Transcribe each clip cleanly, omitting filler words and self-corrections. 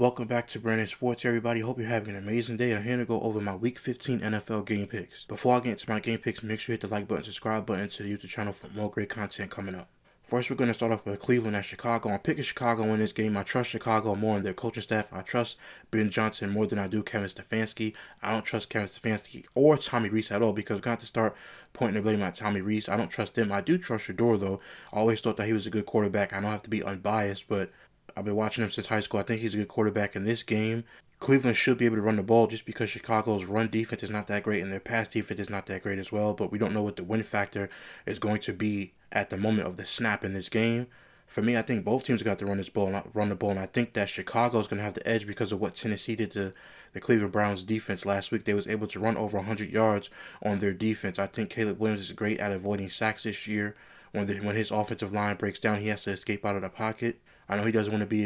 Welcome back to Brandon Sports, everybody. Hope you're having an amazing day. I'm here to go over my Week 15 NFL game picks. Before I get into my game picks, make sure you hit the like button, subscribe button to the YouTube channel for more great content coming up. First, we're going to start off with Cleveland at Chicago. I'm picking Chicago in this game. I trust Chicago more in their coaching staff. I trust Ben Johnson more than I do Kevin Stefanski. I don't trust Kevin Stefanski or Tommy Rees at all because we're going to have to start pointing the blame at Tommy Rees. I don't trust them. I do trust Shador, though. I always thought that he was a good quarterback. I don't have to be unbiased, but I've been watching him since high school. I think he's a good quarterback in this game. Cleveland should be able to run the ball just because Chicago's run defense is not that great and their pass defense is not that great as well. But we don't know what the win factor is going to be at the moment of the snap in this game. For me, I think both teams got to run the ball, and I think that Chicago's going to have the edge because of what Tennessee did to the Cleveland Browns defense last week. They was able to run over 100 yards on their defense. I think Caleb Williams is great at avoiding sacks this year. When his offensive line breaks down, he has to escape out of the pocket. I know he doesn't want to be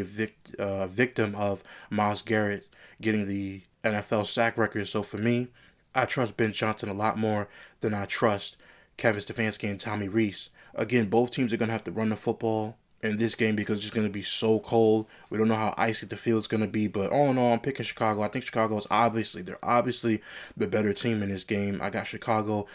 a victim of Myles Garrett getting the NFL sack record. So for me, I trust Ben Johnson a lot more than I trust Kevin Stefanski and Tommy Rees. Again, both teams are going to have to run the football in this game because it's going to be so cold. We don't know how icy the field's going to be, but all in all, I'm picking Chicago. I think Chicago is obviously the better team in this game. I got Chicago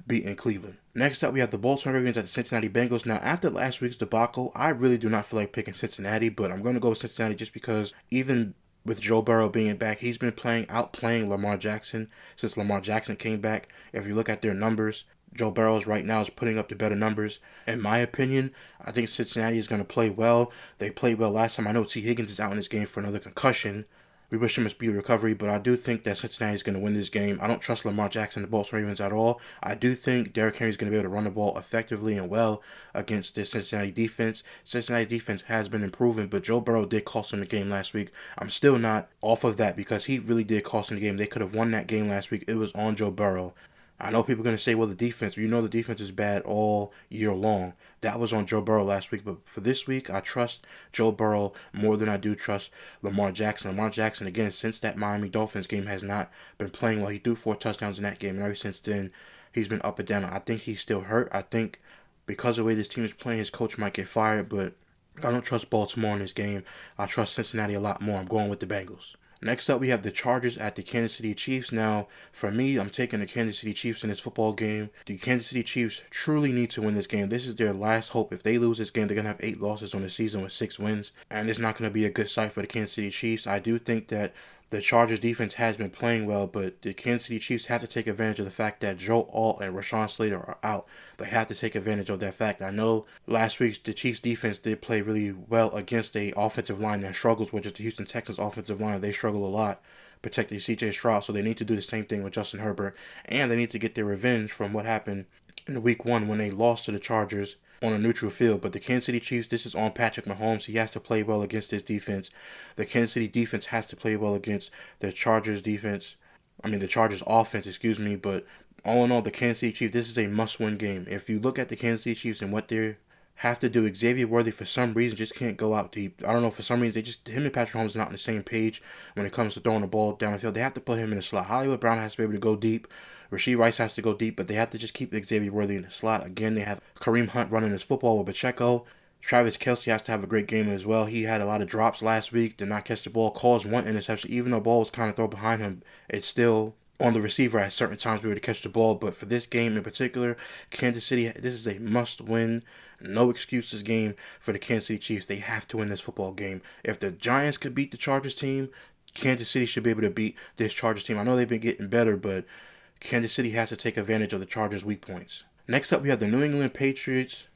beating Cleveland. Next up, we have the Baltimore Ravens at the Cincinnati Bengals. Now, after last week's debacle, I really do not feel like picking Cincinnati, but I'm going to go with Cincinnati just because even with Joe Burrow being back, he's been outplaying Lamar Jackson since Lamar Jackson came back. If you look at their numbers, Joe Burrow right now is putting up the better numbers. In my opinion, I think Cincinnati is going to play well. They played well last time. I know T. Higgins is out in this game for another concussion. We wish him a speedy recovery, but I do think that Cincinnati is going to win this game. I don't trust Lamar Jackson and the Baltimore Ravens at all. I do think Derrick Henry is going to be able to run the ball effectively and well against this Cincinnati defense. Cincinnati's defense has been improving, but Joe Burrow did cost them the game last week. I'm still not off of that because he really did cost them the game. They could have won that game last week. It was on Joe Burrow. I know people are going to say, well, the defense is bad all year long. That was on Joe Burrow last week. But for this week, I trust Joe Burrow more than I do trust Lamar Jackson. Lamar Jackson, again, since that Miami Dolphins game, has not been playing well. He threw 4 touchdowns in that game. And ever since then, he's been up and down. I think he's still hurt. I think because of the way this team is playing, his coach might get fired. But I don't trust Baltimore in this game. I trust Cincinnati a lot more. I'm going with the Bengals. Next up, we have the Chargers at the Kansas City Chiefs. Now, for me, I'm taking the Kansas City Chiefs in this football game. The Kansas City Chiefs truly need to win this game. This is their last hope. If they lose this game, they're going to have 8 losses on the season with 6 wins. And it's not going to be a good sight for the Kansas City Chiefs. I do think that the Chargers defense has been playing well, but the Kansas City Chiefs have to take advantage of the fact that Joe Alt and Rashawn Slater are out. They have to take advantage of that fact. I know last week the Chiefs defense did play really well against a offensive line that struggles, which is the Houston Texans offensive line. They struggle a lot protecting C.J. Stroud, so they need to do the same thing with Justin Herbert, and they need to get their revenge from what happened in week 1 when they lost to the Chargers on a neutral field. But the Kansas City Chiefs, this is on Patrick Mahomes. He has to play well against this defense. The Kansas City defense has to play well against the Chargers offense, but all in all, the Kansas City Chiefs, this is a must-win game. If you look at the Kansas City Chiefs and what they have to do, Xavier Worthy for some reason just can't go out deep. I don't know, for some reason him and Patrick Mahomes are not on the same page when it comes to throwing the ball down the field. They have to put him in the slot. Hollywood Brown has to be able to go deep. Rashee Rice has to go deep, but they have to just keep Xavier Worthy in the slot. Again, they have Kareem Hunt running his football with Pacheco. Travis Kelce has to have a great game as well. He had a lot of drops last week, did not catch the ball, caused 1 interception. Even though the ball was kind of thrown behind him, it's still on the receiver at certain times to be able to catch the ball. But for this game in particular, Kansas City, this is a must-win, no excuses game for the Kansas City Chiefs. They have to win this football game. If the Giants could beat the Chargers team, Kansas City should be able to beat this Chargers team. I know they've been getting better, but Kansas City has to take advantage of the Chargers' weak points. Next up, we have the New England Patriots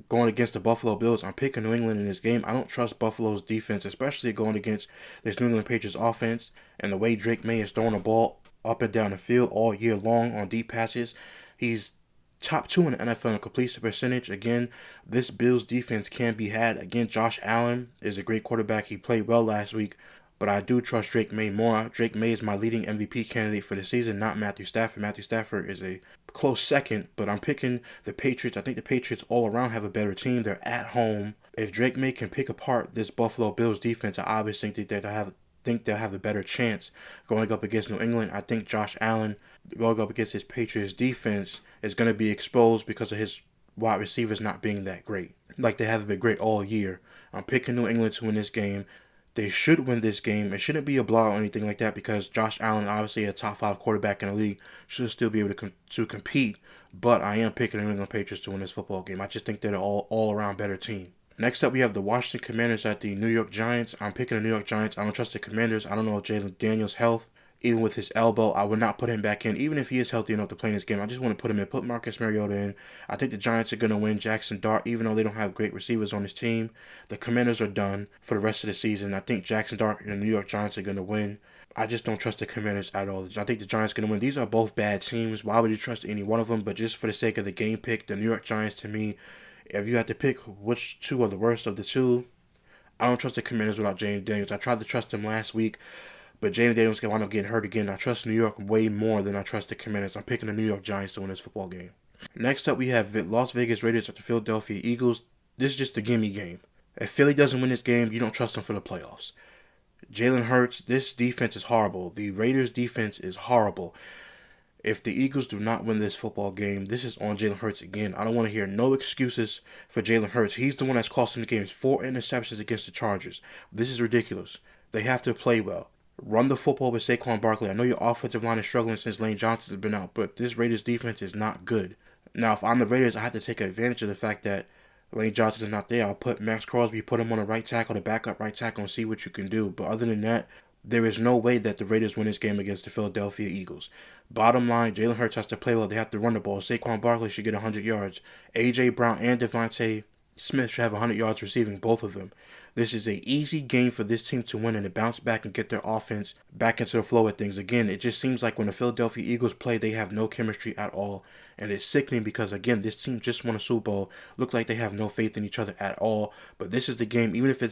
going against the Buffalo Bills. I'm picking New England in this game. I don't trust Buffalo's defense, especially going against this New England Patriots offense and the way Drake May is throwing the ball up and down the field all year long on deep passes. He's top 2 in the NFL in completion percentage. Again, this Bills defense can be had. Again, Josh Allen is a great quarterback. He played well last week, but I do trust Drake May more. Drake May is my leading MVP candidate for the season, not Matthew Stafford. Matthew Stafford is a close second, but I'm picking the Patriots. I think the Patriots all around have a better team. They're at home. If Drake May can pick apart this Buffalo Bills defense, I obviously think that they'll have a better chance going up against New England. I think Josh Allen going up against his Patriots defense is going to be exposed because of his wide receivers not being that great. Like they haven't been great all year. I'm picking New England to win this game. They should win this game. It shouldn't be a blowout or anything like that because Josh Allen, obviously a top 5 quarterback in the league, should still be able to compete. But I am picking the New England Patriots to win this football game. I just think they're the all around better team. Next up, we have the Washington Commanders at the New York Giants. I'm picking the New York Giants. I don't trust the Commanders. I don't know Jalen Daniels' health. Even with his elbow, I would not put him back in. Even if he is healthy enough to play in this game, I just want to put him in. Put Marcus Mariota in. I think the Giants are going to win. Jackson Dart, even though they don't have great receivers on his team, the Commanders are done for the rest of the season. I think Jackson Dart and the New York Giants are going to win. I just don't trust the Commanders at all. I think the Giants are going to win. These are both bad teams. Why would you trust any one of them? But just for the sake of the game pick, the New York Giants, to me, if you had to pick which two are the worst of the two, I don't trust the Commanders without James Daniels. I tried to trust him last week, but James Daniels can wind up getting hurt again. I trust New York way more than I trust the Commanders. I'm picking the New York Giants to win this football game. Next up, we have Las Vegas Raiders at the Philadelphia Eagles. This is just a gimme game. If Philly doesn't win this game, you don't trust them for the playoffs. Jalen Hurts, this defense is horrible. The Raiders' defense is horrible. If the Eagles do not win this football game, this is on Jalen Hurts again. I don't want to hear no excuses for Jalen Hurts. He's the one that's costing the games. 4 interceptions against the Chargers. This is ridiculous. They have to play well. Run the football with Saquon Barkley. I know your offensive line is struggling since Lane Johnson has been out, but this Raiders defense is not good. Now, if I'm the Raiders, I have to take advantage of the fact that Lane Johnson is not there. I'll put Max Crosby, put him on the right tackle, the backup right tackle, and see what you can do. But other than that, there is no way that the Raiders win this game against the Philadelphia Eagles. Bottom line, Jalen Hurts has to play well. They have to run the ball. Saquon Barkley should get 100 yards. A.J. Brown and Devontae Smith should have 100 yards receiving, both of them. This is an easy game for this team to win and to bounce back and get their offense back into the flow of things. Again, it just seems like when the Philadelphia Eagles play, they have no chemistry at all. And it's sickening because, again, this team just won a Super Bowl. Look like they have no faith in each other at all. But this is the game. Even if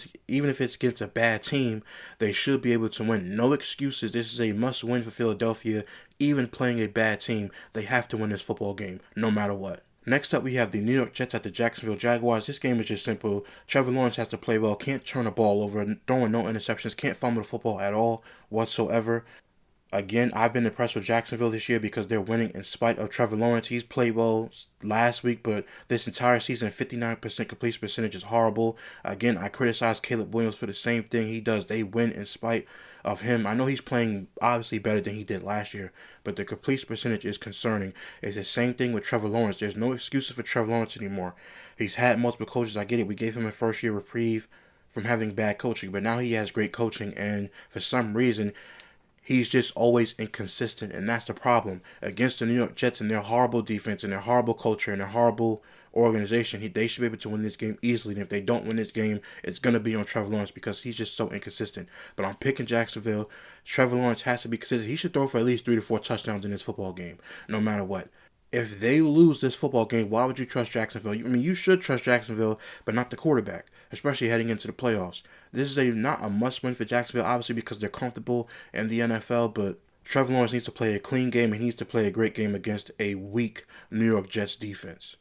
it's against a bad team, they should be able to win. No excuses. This is a must-win for Philadelphia. Even playing a bad team, they have to win this football game, no matter what. Next up, we have the New York Jets at the Jacksonville Jaguars. This game is just simple. Trevor Lawrence has to play well, can't turn the ball over, throwing no interceptions, can't fumble the football at all whatsoever. Again, I've been impressed with Jacksonville this year because they're winning in spite of Trevor Lawrence. He's played well last week, but this entire season, 59% completion percentage is horrible. Again, I criticize Caleb Williams for the same thing he does. They win in spite of him. I know he's playing obviously better than he did last year, but the completion percentage is concerning. It's the same thing with Trevor Lawrence. There's no excuses for Trevor Lawrence anymore. He's had multiple coaches. I get it. We gave him a first-year reprieve from having bad coaching, but now he has great coaching, and for some reason, he's just always inconsistent, and that's the problem. Against the New York Jets and their horrible defense and their horrible culture and their horrible organization, they should be able to win this game easily. And if they don't win this game, it's going to be on Trevor Lawrence because he's just so inconsistent. But I'm picking Jacksonville. Trevor Lawrence has to be consistent. He should throw for at least 3 to 4 touchdowns in this football game, no matter what. If they lose this football game, why would you trust Jacksonville? I mean, you should trust Jacksonville, but not the quarterback, especially heading into the playoffs. This is not a must-win for Jacksonville, obviously, because they're comfortable in the NFL, but Trevor Lawrence needs to play a clean game and he needs to play a great game against a weak New York Jets defense.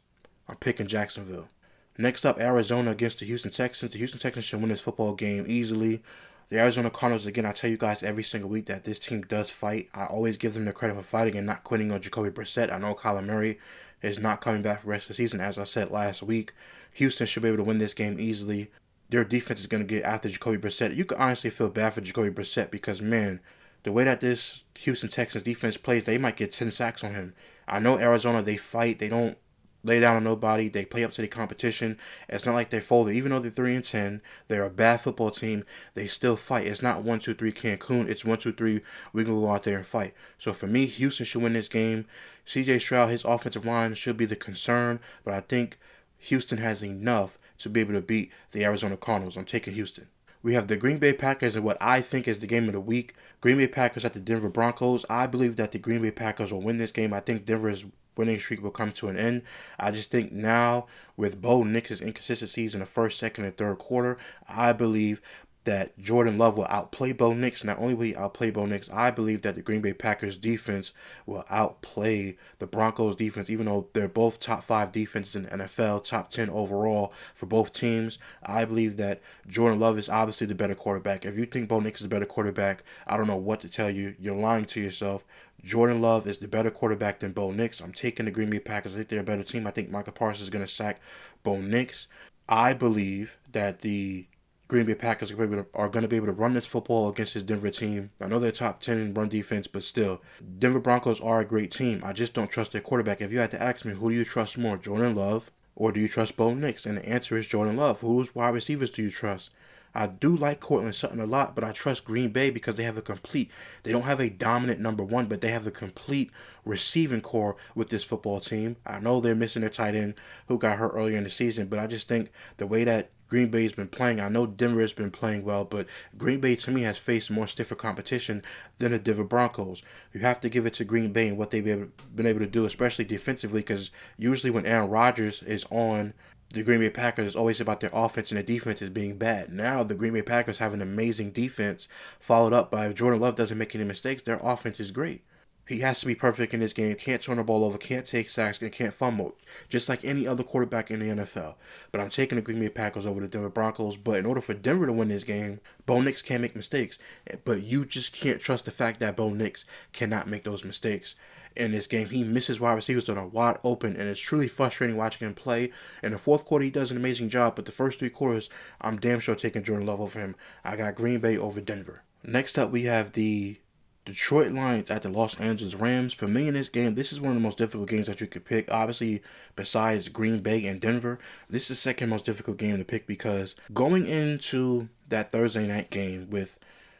I'm picking Jacksonville. Next up, Arizona against the Houston Texans. The Houston Texans should win this football game easily. The Arizona Cardinals, again, I tell you guys every single week that this team does fight. I always give them the credit for fighting and not quitting on Jacoby Brissett. I know Kyler Murray is not coming back for the rest of the season, as I said last week. Houston should be able to win this game easily. Their defense is going to get after Jacoby Brissett. You can honestly feel bad for Jacoby Brissett because, man, the way that this Houston Texans defense plays, they might get 10 sacks on him. I know Arizona, they fight. They don't lay down on nobody. They play up to the competition. It's not like they're folded. Even though they're 3-10, they're a bad football team. They still fight. It's not 1-2-3 Cancun. It's 1-2-3. We can go out there and fight. So for me, Houston should win this game. C.J. Stroud, his offensive line should be the concern, but I think Houston has enough to be able to beat the Arizona Cardinals. I'm taking Houston. We have the Green Bay Packers and what I think is the game of the week. Green Bay Packers at the Denver Broncos. I believe that the Green Bay Packers will win this game. I think Denver's winning streak will come to an end. I just think now with Bo Nix's inconsistencies in the first, second, and third quarter, I believe that Jordan Love will outplay Bo Nix. Not only will he outplay Bo Nix, I believe that the Green Bay Packers defense will outplay the Broncos defense, even though they're both top 5 defenses in the NFL, top 10 overall for both teams. I believe that Jordan Love is obviously the better quarterback. If you think Bo Nix is a better quarterback, I don't know what to tell you. You're lying to yourself. Jordan Love is the better quarterback than Bo Nix. I'm taking the Green Bay Packers. I think they're a better team. I think Micah Parsons is going to sack Bo Nix. I believe that the Green Bay Packers are going to be able to run this football against this Denver team. I know they're top 10 in run defense, but still, Denver Broncos are a great team. I just don't trust their quarterback. If you had to ask me, who do you trust more, Jordan Love or do you trust Bo Nix? And the answer is Jordan Love. Whose wide receivers do you trust? I do like Courtland Sutton a lot, but I trust Green Bay because they don't have a dominant number one, but they have a complete receiving core with this football team. I know they're missing their tight end who got hurt earlier in the season, but I just think the way that Green Bay's been playing, I know Denver has been playing well, but Green Bay to me has faced more stiffer competition than the Denver Broncos. You have to give it to Green Bay and what they've been able to do, especially defensively, because usually when Aaron Rodgers is on the Green Bay Packers, is always about their offense and their defense is being bad. Now the Green Bay Packers have an amazing defense followed up by if Jordan Love doesn't make any mistakes, their offense is great. He has to be perfect in this game, can't turn the ball over, can't take sacks, and can't fumble, just like any other quarterback in the NFL. But I'm taking the Green Bay Packers over the Denver Broncos, but in order for Denver to win this game, Bo Nix can't make mistakes. But you just can't trust the fact that Bo Nix cannot make those mistakes. In this game, he misses wide receivers that are wide open, and it's truly frustrating watching him play. In the fourth quarter, he does an amazing job, but the first 3 quarters, I'm damn sure taking Jordan Love over him. I got Green Bay over Denver. Next up, we have the Detroit Lions at the Los Angeles Rams. For me in this game, this is one of the most difficult games that you could pick. Obviously, besides Green Bay and Denver, this is the second most difficult game to pick because going into that Thursday night game with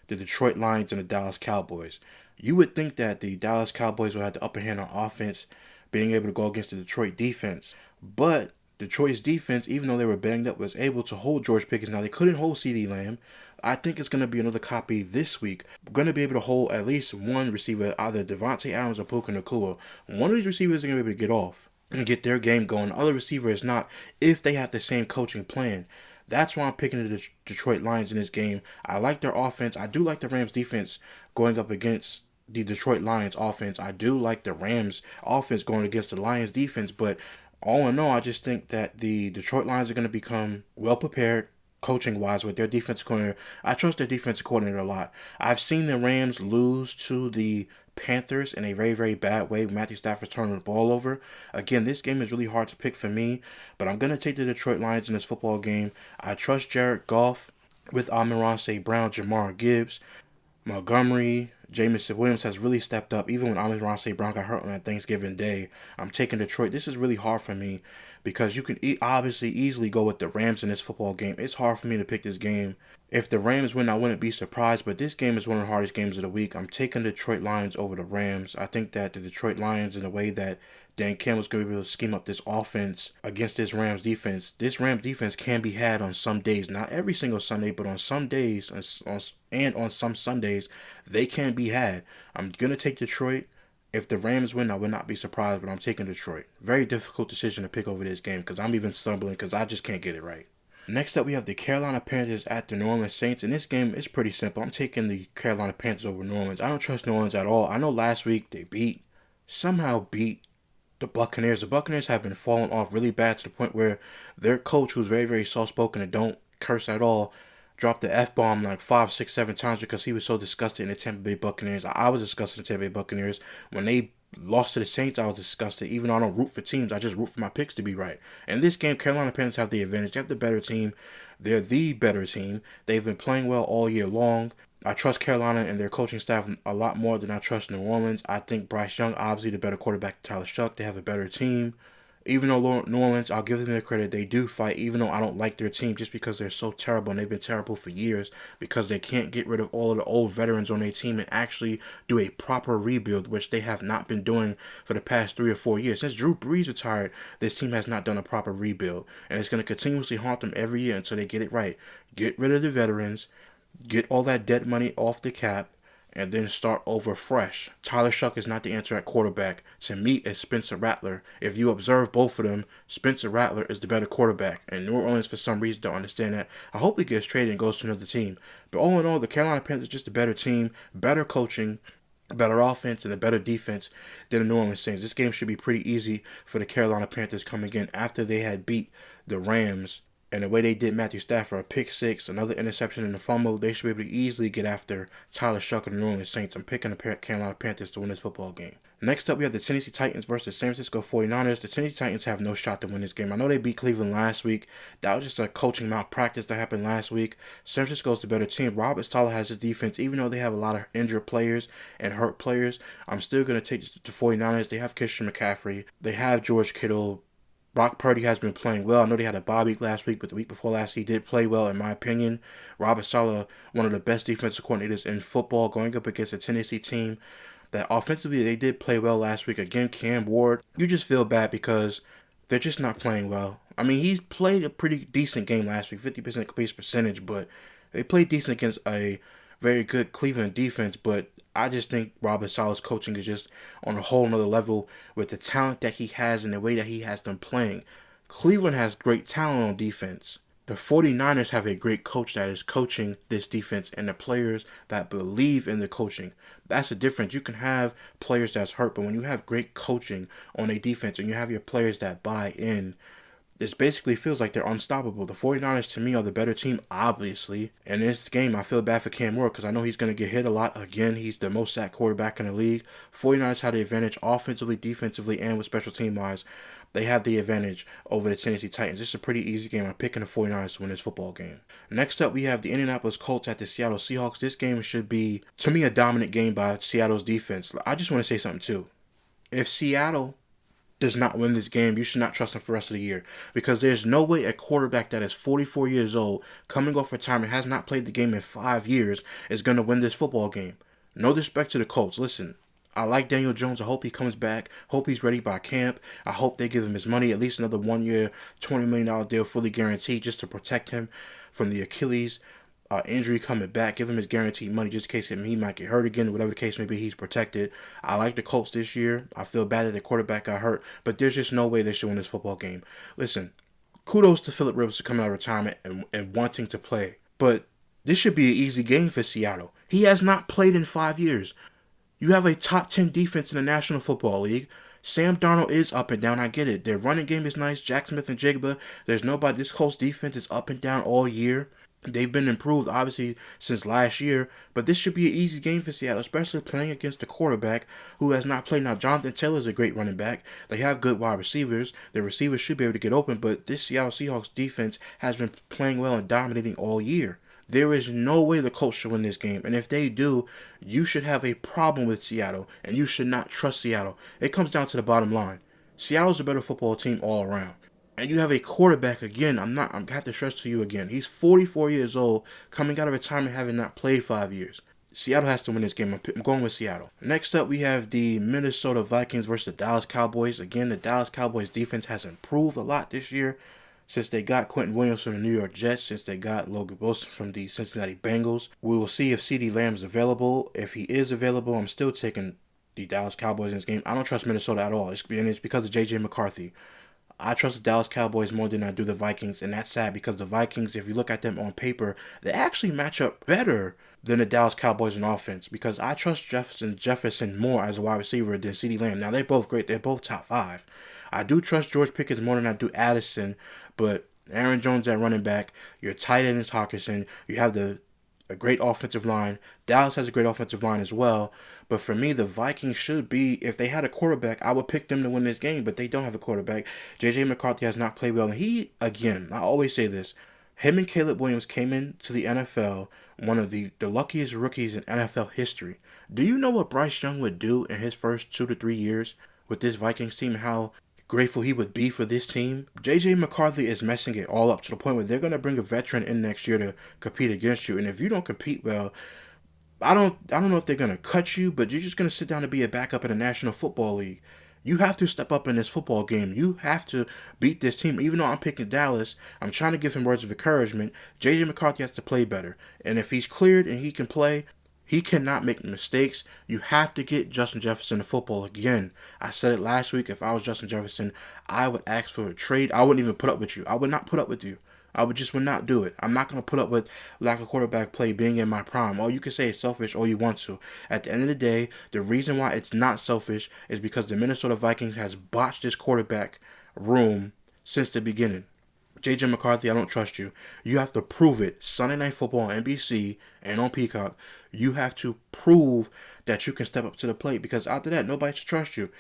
the Detroit Lions and the Dallas Cowboys, you would think that the Dallas Cowboys would have the upper hand on offense, being able to go against the Detroit defense. But Detroit's defense, even though they were banged up, was able to hold George Pickens. Now, they couldn't hold CeeDee Lamb. I think it's going to be another copy this week. We're going to be able to hold at least one receiver, either Devontae Adams or Puka Nacua. One of these receivers are going to be able to get off and get their game going. The other receiver is not, if they have the same coaching plan. That's why I'm picking the Detroit Lions in this game. I like their offense. I do like the Rams defense going up against the Detroit Lions offense. I do like the Rams offense going against the Lions defense, but all in all, I just think that the Detroit Lions are going to become well prepared coaching-wise with their defense coordinator. I trust their defense coordinator a lot. I've seen the Rams lose to the Panthers in a very, very bad way. Matthew Stafford turning the ball over. Again, this game is really hard to pick for me, but I'm going to take the Detroit Lions in this football game. I trust Jared Goff with Amon-Ra St. Brown, Jahmyr Gibbs, Montgomery, Jameson Williams has really stepped up. Even when Amon-Ra St. Brown got hurt on that Thanksgiving Day, I'm taking Detroit. This is really hard for me because you can obviously easily go with the Rams in this football game. It's hard for me to pick this game. If the Rams win, I wouldn't be surprised, but this game is one of the hardest games of the week. I'm taking the Detroit Lions over the Rams. I think that the Detroit Lions, in the way that Dan Campbell's going to be able to scheme up this offense against this Rams defense can be had on some days. Not every single Sunday, but on some days and on some Sundays, they can be had. I'm going to take Detroit. If the Rams win, I would not be surprised, but I'm taking Detroit. Very difficult decision to pick over this game because I'm even stumbling because I just can't get it right. Next up, we have the Carolina Panthers at the New Orleans Saints. In this game, it's pretty simple. I'm taking the Carolina Panthers over New Orleans. I don't trust New Orleans at all. I know last week they somehow beat the Buccaneers. The Buccaneers have been falling off really bad to the point where their coach, who's very, very soft-spoken and don't curse at all, dropped the F-bomb like 5, 6, 7 times because he was so disgusted in the Tampa Bay Buccaneers. I was disgusted in the Tampa Bay Buccaneers. When they lost to the Saints, I was disgusted. Even though I don't root for teams, I just root for my picks to be right. In this game, Carolina Panthers have the advantage. They have the better team. They're the better team. They've been playing well all year long. I trust Carolina and their coaching staff a lot more than I trust New Orleans. I think Bryce Young, obviously the better quarterback than Tyler Shuck. They have a better team. Even though New Orleans, I'll give them their credit, they do fight, even though I don't like their team just because they're so terrible, and they've been terrible for years because they can't get rid of all of the old veterans on their team and actually do a proper rebuild, which they have not been doing for the past 3 or 4 years. Since Drew Brees retired, this team has not done a proper rebuild, and it's going to continuously haunt them every year until they get it right. Get rid of the veterans, get all that dead money off the cap, and then start over fresh. Tyler Shuck is not the answer at quarterback. To me, it's Spencer Rattler. If you observe both of them, Spencer Rattler is the better quarterback. And New Orleans, for some reason, don't understand that. I hope he gets traded and goes to another team. But all in all, the Carolina Panthers are just a better team, better coaching, better offense, and a better defense than the New Orleans Saints. This game should be pretty easy for the Carolina Panthers coming in after they had beat the Rams And the way they did Matthew Stafford, a pick six, another interception in the fumble, they should be able to easily get after Tyler Shuck and the New Orleans Saints. I'm picking the Carolina Panthers to win this football game. Next up, we have the Tennessee Titans versus San Francisco 49ers. The Tennessee Titans have no shot to win this game. I know they beat Cleveland last week. That was just a coaching malpractice that happened last week. San Francisco's the better team. Robert Saleh has his defense. Even though they have a lot of injured players and hurt players, I'm still going to take the 49ers. They have Christian McCaffrey. They have George Kittle. Brock Purdy has been playing well. I know they had a bye week last week, but the week before last, he did play well, in my opinion. Robert Saleh, one of the best defensive coordinators in football, going up against a Tennessee team that offensively they did play well last week. Again, Cam Ward, you just feel bad because they're just not playing well. I mean, he's played a pretty decent game last week, 50% completion percentage, but they played decent against a very good Cleveland defense, but I just think Robert Saleh's coaching is just on a whole nother level with the talent that he has and the way that he has them playing. Cleveland has great talent on defense. The 49ers have a great coach that is coaching this defense and the players that believe in the coaching. That's the difference. You can have players that's hurt, but when you have great coaching on a defense and you have your players that buy in, this basically feels like they're unstoppable. The 49ers, to me, are the better team, obviously. In this game, I feel bad for Cam Ward because I know he's going to get hit a lot. Again, he's the most sacked quarterback in the league. 49ers had the advantage offensively, defensively, and with special team-wise. They have the advantage over the Tennessee Titans. This is a pretty easy game. I'm picking the 49ers to win this football game. Next up, we have the Indianapolis Colts at the Seattle Seahawks. This game should be, to me, a dominant game by Seattle's defense. I just want to say something, too. If Seattle does not win this game, you should not trust him for the rest of the year. Because there's no way a quarterback that is 44 years old, coming off retirement, has not played the game in 5 years, is going to win this football game. No disrespect to the Colts. Listen, I like Daniel Jones. I hope he comes back. Hope he's ready by camp. I hope they give him his money, at least another 1 year, $20 million deal, fully guaranteed, just to protect him from the Achilles injury coming back. Give him his guaranteed money just in case he might get hurt again. Whatever the case may be, he's protected. I like the Colts this year. I feel bad that the quarterback got hurt, but there's just no way they should win this football game. Listen, kudos to Phillip Rivers for coming out of retirement and wanting to play, but this should be an easy game for Seattle. He has not played in 5 years. You have a top 10 defense in the National Football League. Sam Darnold is up and down. I get it. Their running game is nice. Jack Smith and Jigba. There's nobody. This Colts defense is up and down all year. They've been improved, obviously, since last year, but this should be an easy game for Seattle, especially playing against the quarterback who has not played. Now, Jonathan Taylor is a great running back. They have good wide receivers. The receivers should be able to get open, but this Seattle Seahawks defense has been playing well and dominating all year. There is no way the Colts should win this game, and if they do, you should have a problem with Seattle, and you should not trust Seattle. It comes down to the bottom line. Seattle's a better football team all around. And you have a quarterback, again, I have to stress to you again, he's 44 years old, coming out of retirement, having not played 5 years. Seattle has to win this game. I'm going with Seattle. Next up, we have the Minnesota Vikings versus the Dallas Cowboys. Again, the Dallas Cowboys defense has improved a lot this year since they got Quentin Williams from the New York Jets, since they got Logan Wilson from the Cincinnati Bengals. We will see if CeeDee Lamb is available. If he is available, I'm still taking the Dallas Cowboys in this game. I don't trust Minnesota at all. It's because of J.J. McCarthy. I trust the Dallas Cowboys more than I do the Vikings, and that's sad because the Vikings, if you look at them on paper, they actually match up better than the Dallas Cowboys in offense because I trust Jefferson more as a wide receiver than CeeDee Lamb. Now, they're both great. They're both top 5. I do trust George Pickens more than I do Addison, but Aaron Jones at running back, your tight end is Hawkinson, you have a great offensive line. Dallas has a great offensive line as well. But for me, the Vikings should be, if they had a quarterback, I would pick them to win this game. But they don't have a quarterback. J.J. McCarthy has not played well. And he, again, I always say this, him and Caleb Williams came into the NFL, one of the luckiest rookies in NFL history. Do you know what Bryce Young would do in his first 2 to 3 years with this Vikings team? How grateful he would be for this team. J.J. McCarthy is messing it all up to the point where they're going to bring a veteran in next year to compete against you. And if you don't compete well, I don't know if they're going to cut you, but you're just going to sit down and be a backup in the National Football League. You have to step up in this football game. You have to beat this team. Even though I'm picking Dallas, I'm trying to give him words of encouragement. J.J. McCarthy has to play better. And if he's cleared and he can play, he cannot make mistakes. You have to get Justin Jefferson the football again. I said it last week. If I was Justin Jefferson, I would ask for a trade. I wouldn't even put up with you. I would not put up with you. I would not do it. I'm not going to put up with lack of quarterback play being in my prime. Or you can say it's selfish all you want to. At the end of the day, the reason why it's not selfish is because the Minnesota Vikings has botched this quarterback room since the beginning. JJ McCarthy, I don't trust you. You have to prove it. Sunday Night Football on NBC and on Peacock. You have to prove that you can step up to the plate, because after that, nobody should trust you.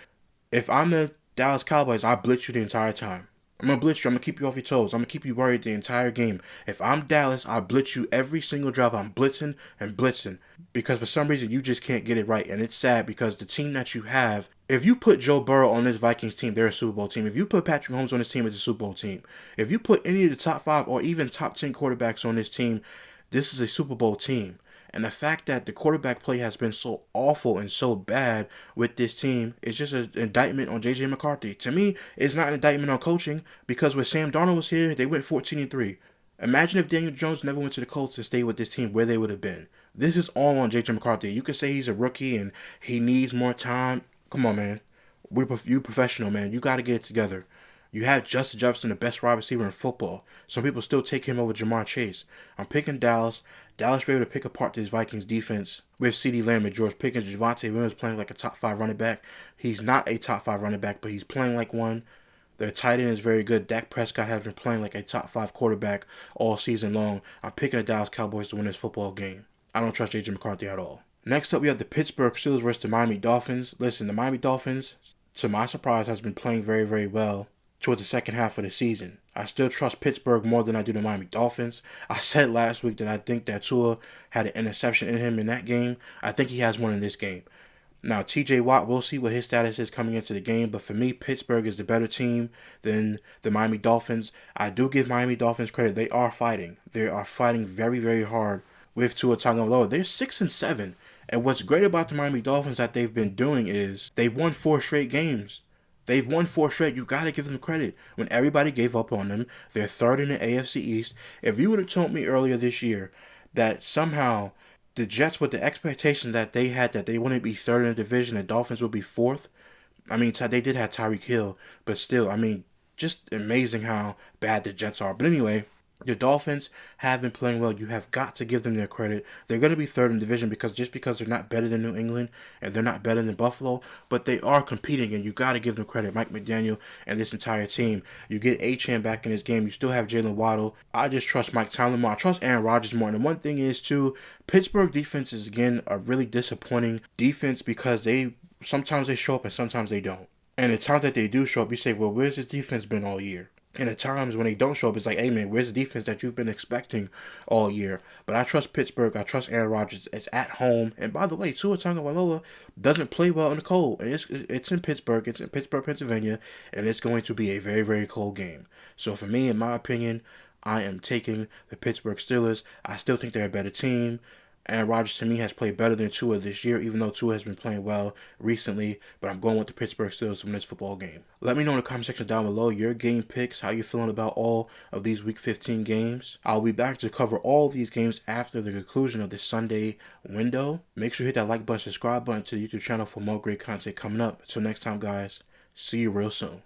If I'm the Dallas Cowboys, I blitz you the entire time. I'm going to blitz you. I'm going to keep you off your toes. I'm going to keep you worried the entire game. If I'm Dallas, I blitz you every single drive. I'm blitzing and blitzing. Because for some reason, you just can't get it right. And it's sad because the team that you have, if you put Joe Burrow on this Vikings team, they're a Super Bowl team. If you put Patrick Mahomes on this team, it's a Super Bowl team. If you put any of the top 5 or even top 10 quarterbacks on this team, this is a Super Bowl team. And the fact that the quarterback play has been so awful and so bad with this team is just an indictment on JJ McCarthy. To me, it's not an indictment on coaching, because when Sam Darnold was here, they went 14-3. Imagine if Daniel Jones never went to the Colts and stayed with this team, where they would have been. This is all on JJ McCarthy. You could say he's a rookie and he needs more time. Come on, man. You professional, man. You got to get it together. You have Justin Jefferson, the best wide receiver in football. Some people still take him over Jamar Chase. I'm picking Dallas. Dallas will be able to pick apart this Vikings defense with CeeDee Lamb and George Pickens. Javonte Williams playing like a top 5 running back. He's not a top 5 running back, but he's playing like one. Their tight end is very good. Dak Prescott has been playing like a top 5 quarterback all season long. I'm picking the Dallas Cowboys to win this football game. I don't trust JJ McCarthy at all. Next up, we have the Pittsburgh Steelers versus the Miami Dolphins. Listen, the Miami Dolphins, to my surprise, has been playing very, very well towards the second half of the season. I still trust Pittsburgh more than I do the Miami Dolphins. I said last week that I think that Tua had an interception in him in that game. I think he has one in this game. Now, TJ Watt, we'll see what his status is coming into the game, but for me, Pittsburgh is the better team than the Miami Dolphins. I do give Miami Dolphins credit. They are fighting. They are fighting very, very hard with Tua Tagovailoa. They're 6-7. And what's great about the Miami Dolphins that they've been doing is they've won 4 straight games. They've won 4 straight. You got to give them credit. When everybody gave up on them, they're 3rd in the AFC East. If you would have told me earlier this year that somehow the Jets, with the expectations that they had, that they wouldn't be 3rd in the division, the Dolphins would be 4th. I mean, they did have Tyreek Hill, but still, I mean, just amazing how bad the Jets are. But anyway, the Dolphins have been playing well. You have got to give them their credit. They're going to be 3rd in the division because they're not better than New England and they're not better than Buffalo, but they are competing, and you got to give them credit. Mike McDaniel and this entire team. You get Achane back in this game. You still have Jalen Waddle. I just trust Mike Tomlin more. I trust Aaron Rodgers more. And the one thing is, too, Pittsburgh defense is, again, a really disappointing defense because sometimes they show up and sometimes they don't. And the times that they do show up, you say, well, where's this defense been all year? And at times when they don't show up, it's like, hey, man, where's the defense that you've been expecting all year? But I trust Pittsburgh. I trust Aaron Rodgers. It's at home. And by the way, Tua Tagovailoa doesn't play well in the cold. And it's in Pittsburgh. It's in Pittsburgh, Pennsylvania. And it's going to be a very, very cold game. So for me, in my opinion, I am taking the Pittsburgh Steelers. I still think they're a better team. Aaron Rodgers, to me, has played better than Tua this year, even though Tua has been playing well recently. But I'm going with the Pittsburgh Steelers to win this football game. Let me know in the comment section down below your game picks, how you feeling about all of these Week 15 games. I'll be back to cover all of these games after the conclusion of this Sunday window. Make sure you hit that like button, subscribe button to the YouTube channel for more great content coming up. Until next time, guys, see you real soon.